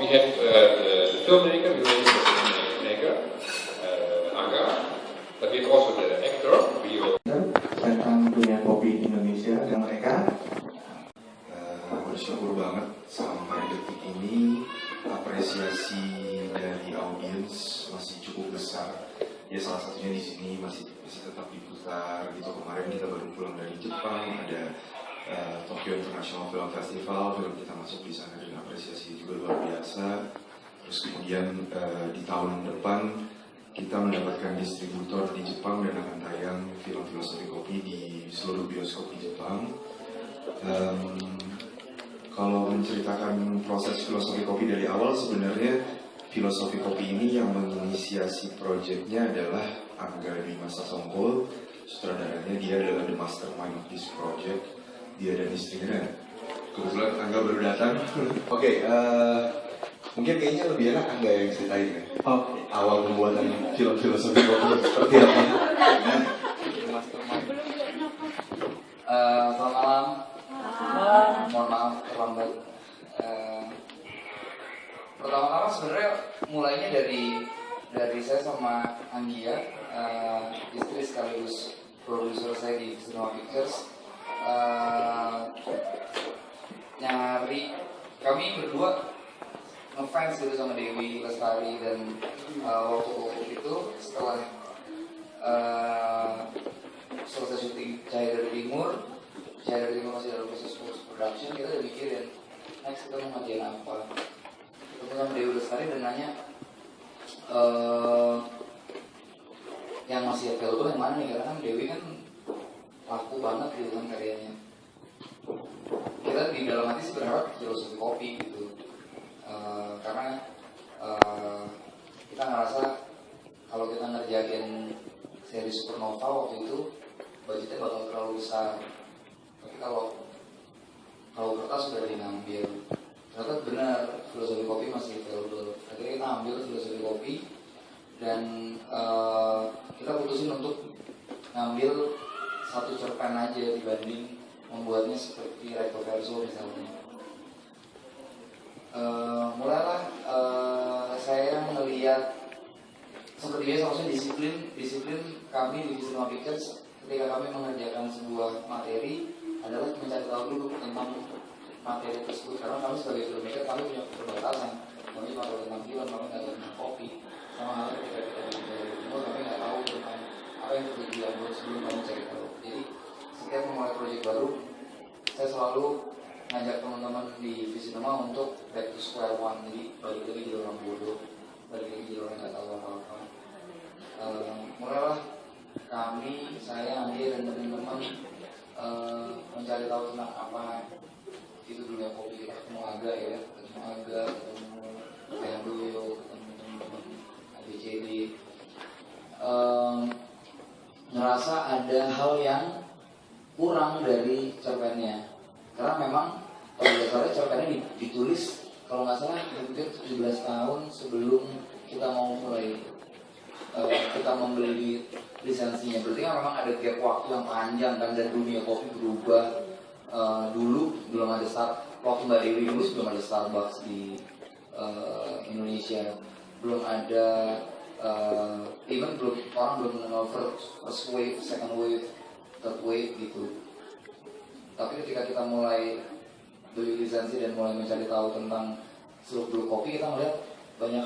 We have the filmmaker, we have the filmmaker, Angga, but we have also the actor, Rio. Tentang dunia kopi di Indonesia dan mereka bersyukur banget sampai detik ini apresiasi dari audiens masih cukup besar. Ya salah satunya di sini masih tetap diputar gitu. Kemarin kita baru pulang dari Jepang, ada Tokyo International Film Festival, film kita masuk di sana dan apresiasi juga luar biasa. Terus kemudian di tahun depan kita mendapatkan distributor di Jepang dan akan tayang film filosofi kopi di seluruh bioskop di Jepang. Kalau menceritakan proses filosofi kopi dari awal, sebenarnya filosofi kopi ini yang menginisiasi proyeknya adalah Angga Dwi Sasongko, sutradaranya. Dia adalah the mastermind of this project. Dia dan istrinya. Kebetulan Angga baru datang. Oke, mungkin kayaknya lebih enak Angga yang ceritain ya. Awal pembuatan film filosofi kopi seperti apa? Selamat malam. Mohon maaf terlambat. Pertama-tama sebenarnya mulainya dari saya sama Anggia, istri sekaligus produser saya di Cinema Pictures. Nyari kami berdua ngefans gitu sama Dewi Lestari, dan waktu itu setelah selesai syuting Cahaya dari Timur masih dalam proses post production, kita udah mikirin next kita mau ngajain apa. Ketemu sama Dewi Lestari dan nanya yang masih available yang mana nih, karena kan Dewi kan laku banget gitu kan karyanya. Kita di dalam hati sih berharap filosofi kopi gitu, karena kita ngerasa kalau kita ngerjain seri Supernova waktu itu budgetnya bakal terlalu besar. Tapi kalau kertas sudah diambil, ternyata benar filosofi kopi masih available. Akhirnya kita ambil filosofi kopi dan kita putusin untuk ngambil satu cerpen aja dibanding membuatnya seperti recto verso misalnya. Mulailah saya melihat seperti biasa, maksudnya disiplin kami di Cinema Pictures ketika kami mengerjakan sebuah materi adalah mencari tahu dulu tentang materi tersebut, karena kami sebagai filmmaker kami punya keterbatasan. Kami cuma tahu tentang film, kami nggak tahu tentang kopi. Sama halnya ketika kita di timur, kami nggak tahu tentang apa yang terjadi di Ambon sebelum kami cari tahu. Jadi setiap memulai proyek baru, saya selalu ngajak teman-teman di Visinema untuk back to square one. Jadi balik lagi jadi orang bodoh, balik lagi jadi orang nggak tahu apa-apa. Mulailah kami, saya, Andi dan teman-teman mencari tahu tentang apa itu dunia kopi. Kita ketemu Aga ya, ketemu Fernando, ketemu teman-teman ABCD. Ngerasa ada hal yang kurang dari cerpennya, karena memang pada dasarnya cerpennya ditulis kalau nggak salah hampir 17 tahun sebelum kita mau mulai kita membeli lisensinya. Berarti kan memang ada gap waktu yang panjang kan, dan dunia kopi berubah. Dulu belum ada waktu Mbak Dewi nulis belum ada Starbucks di Indonesia, belum ada even orang belum mengenal first wave, second wave, third wave gitu. Tapi ketika kita mulai beli lisensi dan mulai mencari tahu tentang seluk-beluk kopi, kita melihat banyak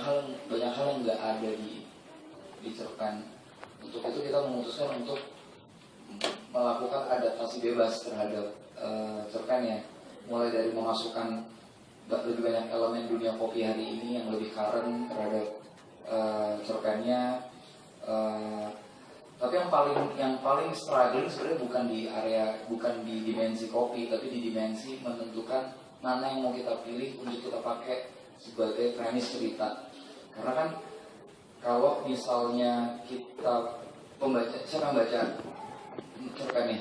hal yang nggak ada di cerpen. Untuk itu kita memutuskan untuk melakukan adaptasi bebas terhadap cerpennya, mulai dari memasukkan lebih banyak elemen dunia kopi hari ini yang lebih current terhadap cerpennya. Tapi yang paling struggling sebenarnya bukan di dimensi kopi, tapi di dimensi menentukan mana yang mau kita pilih untuk kita pakai sebagai premis cerita. Karena kan kalau misalnya kita siapa yang baca cerpennya?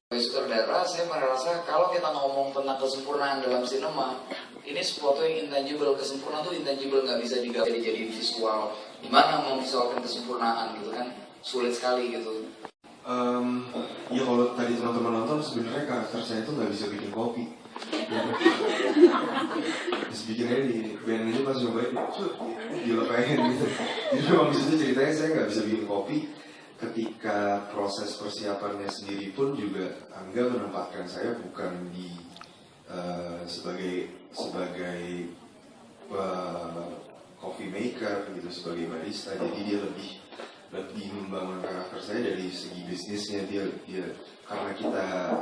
Sebagai sutradara, saya merasa kalau kita ngomong tentang kesempurnaan dalam sinema, ini sesuatu yang intangible. Kesempurnaan itu intangible, nggak bisa digambar jadi visual. Gimana memvisualkan kesempurnaan gitu kan, sulit sekali gitu. Ya kalau tadi teman-teman nonton, sebenarnya karakter saya itu nggak bisa bikin kopi. Terus bikin aja di band aja pas cobain, gila pengen gitu. Jadi memang disitu ceritanya saya nggak bisa bikin kopi. Ketika proses persiapannya sendiri pun juga Angga menempatkan saya bukan di sebagai coffee maker gitu, sebagai barista. Jadi dia lebih membangun karakter saya dari segi bisnisnya. Dia karena kita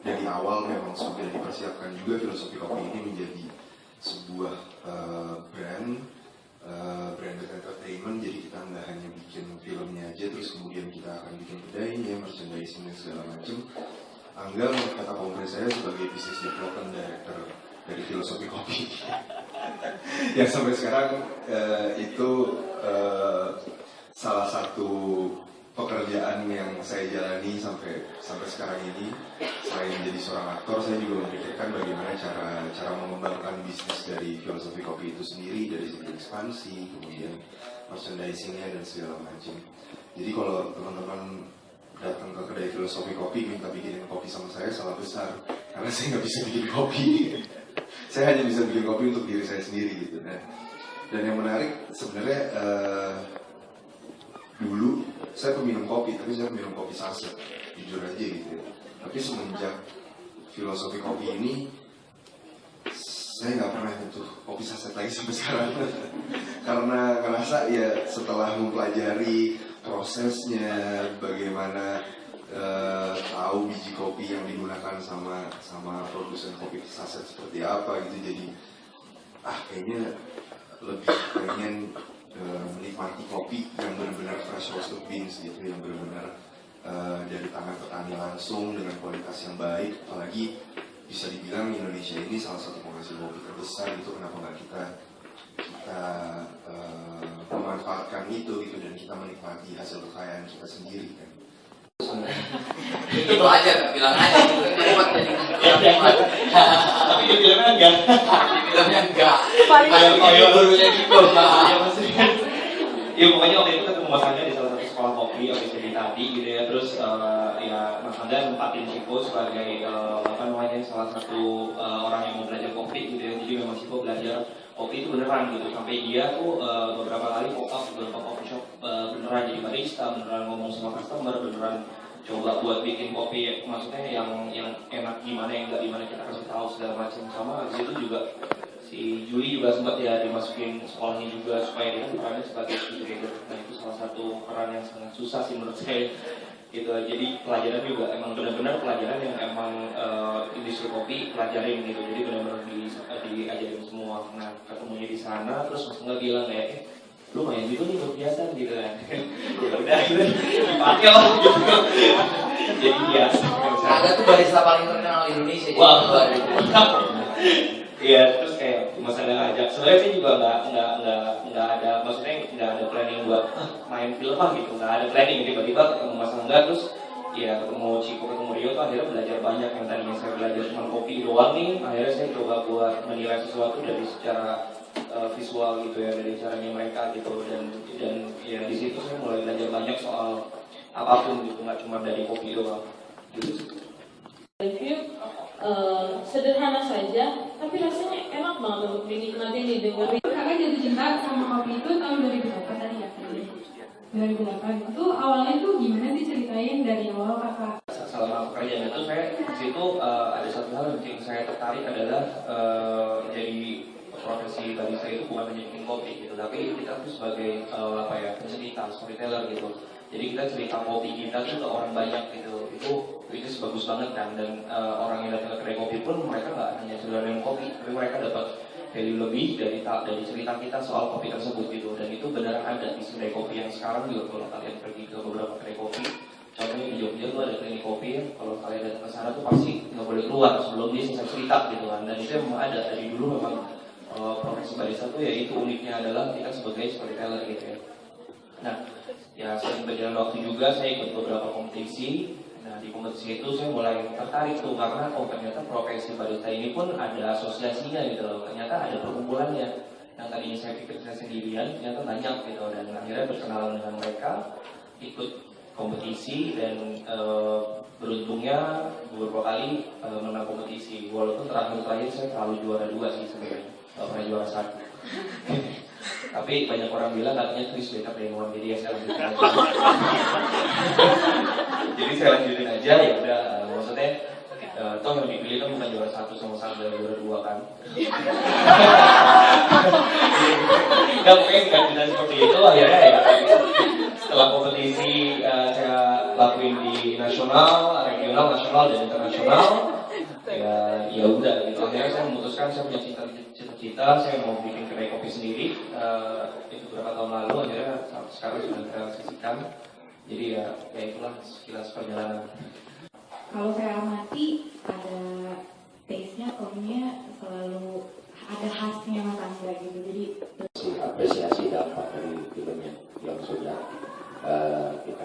dari awal memang sudah dipersiapkan juga filosofi kopi ini menjadi sebuah branded entertainment. Jadi kita nggak hanya bikin filmnya aja terus kemudian kita akan bikin kedainya, merchandising dan segala macam. Angga kata konkret saya sebagai business development director dari filosofi kopi. Yang sampai sekarang itu salah satu pekerjaan yang saya jalani sampai sekarang ini. Selain menjadi seorang aktor, saya juga memikirkan bagaimana cara mengembangkan bisnis dari filosofi kopi itu sendiri, dari segi ekspansi, kemudian merchandisingnya dan segala macam. Jadi kalau teman-teman datang ke kedai filosofi kopi minta bikinin kopi sama saya, salah besar, karena saya nggak bisa bikin kopi. Saya hanya bisa bikin kopi untuk diri saya sendiri gitu. Dan yang menarik sebenarnya dulu saya peminum kopi, tapi saya peminum kopi saset, jujur aja gitu. Tapi semenjak filosofi kopi ini, saya nggak pernah nyentuh kopi saset lagi sampai sekarang. Karena ngerasa ya setelah mempelajari prosesnya, bagaimana tahu biji kopi yang digunakan sama produsen kopi saset seperti apa gitu, jadi kayaknya lebih pengen menikmati kopi yang benar-benar fresh roasted beans gitu, yang benar-benar dari tangan petani langsung dengan kualitas yang baik. Apalagi bisa dibilang Indonesia ini salah satu penghasil kopi terbesar gitu, kenapa nggak kita memanfaatkan itu gitu, dan kita menikmati hasil kekayaan kita sendiri kan. Itu aja, bilang aja gitu. Hebat jadi Tapi di filmnya enggak. di filmnya enggak. Paling Kayak gurunya gitu. Ya maksudnya. Ya pokoknya waktu itu ketemu Mas Angga di salah satu sekolah kopi habis dari tadi gitu ya. Terus ya Mas Angga nempatin Chico sebagai apa namanya salah satu orang yang mau belajar kopi gitu ya. Jadi memang Chico belajar kopi itu beneran gitu. Sampai dia tuh beberapa kali pop up beberapa coffee shop beneran jadi barista, beneran ngomong sama customer, beneran coba buat bikin kopi maksudnya yang enak gimana, yang enggak gimana kita kasih tahu segala macam. Sama di situ juga si Juli juga sempat ya dimasukin sekolahnya juga supaya dia kan perannya sebagai educator. Nah itu salah satu peran yang sangat susah sih menurut saya gitu. Jadi pelajaran juga emang benar-benar pelajaran yang emang industri kopi pelajarin gitu. Jadi benar-benar diajarin semua. Nah ketemunya di sana terus Mas Angga bilang kayak lu main gitu nih biasa gitu kan. Ya udah gitu dipakai lah gitu. Jadi biasa. Angga tuh barista paling terkenal di Indonesia. Wah, iya, terus kayak Mas Angga ngajak. Sebenarnya sih juga nggak ada, maksudnya nggak ada planning buat main film lah gitu, nggak ada planning. Tiba-tiba ketemu Mas Angga, terus ya ketemu Chico, ketemu Rio tuh akhirnya belajar banyak. Yang tadinya saya belajar cuma kopi doang nih, akhirnya saya coba buat menilai sesuatu dari secara visual gitu ya, dari caranya mereka gitu. Dan ya di situ saya mulai belajar banyak soal apapun gitu, nggak cuma dari kopi doang. Gitu. review sederhana saja, tapi rasanya enak banget untuk dinikmatin, didengerin. Kakak jatuh cinta sama kopi itu tahun 2008 tadi ya? 2008. Itu awalnya tuh gimana sih, ceritain dari awal kakak? Selama pekerjaan itu saya di situ ada satu hal yang bikin saya tertarik adalah jadi profesi barista itu bukan hanya bikin kopi gitu, tapi kita tuh sebagai apa ya, pencerita, storyteller gitu. Jadi kita cerita kopi kita tuh ke orang banyak gitu. Itu bagus banget kan, dan orang yang datang ke kedai kopi pun mereka nggak hanya sekedar minum kopi, tapi mereka dapat value lebih dari cerita kita soal kopi tersebut gitu. Dan itu benar ada di kedai kopi yang sekarang juga. Kalau kalian pergi ke beberapa kedai kopi, contohnya di Jogja tuh ada klinik kopi ya, kalau kalian datang ke sana tuh pasti nggak boleh keluar sebelum dia selesai cerita gitu kan. Dan itu memang ada dari dulu, memang profesi barista tuh ya itu uniknya adalah kita sebagai storyteller gitu ya. Nah ya sering berjalan waktu juga saya ikut beberapa kompetisi. Nah di kompetisi itu saya mulai tertarik tuh, karena ternyata profesi barista ini pun ada asosiasinya gitu loh. Ternyata ada perkumpulannya. Yang tadinya saya pikir saya sendirian, ternyata banyak gitu. Dan akhirnya berkenalan dengan mereka, ikut kompetisi, dan beruntungnya beberapa kali menang kompetisi. Walaupun terakhir saya selalu juara 2 sih sebenarnya, nggak pernah juara 1. Tapi banyak orang bilang katanya Chris better dari Noah, jadi ya saya lanjutin aja. Jadi saya lanjutin aja ya udah, maksudnya toh yang dipilih kan bukan juara 1 sama juara 2 kan. Nggak mungkin kan seperti itu. Akhirnya ya setelah kompetisi saya lakuin di nasional, regional, nasional, dan internasional. Ya udah gitu. Akhirnya saya memutuskan, saya punya cita-cita saya mau bikin kedai kopi sendiri. Itu beberapa tahun lalu, akhirnya sekarang sudah terrealisasikan. Jadi ya itulah sekilas perjalanan. Kalau saya amati ada taste-nya, kopinya selalu ada khasnya Mas Angga gitu. Jadi apresiasi dampak dari filmnya yang sudah kita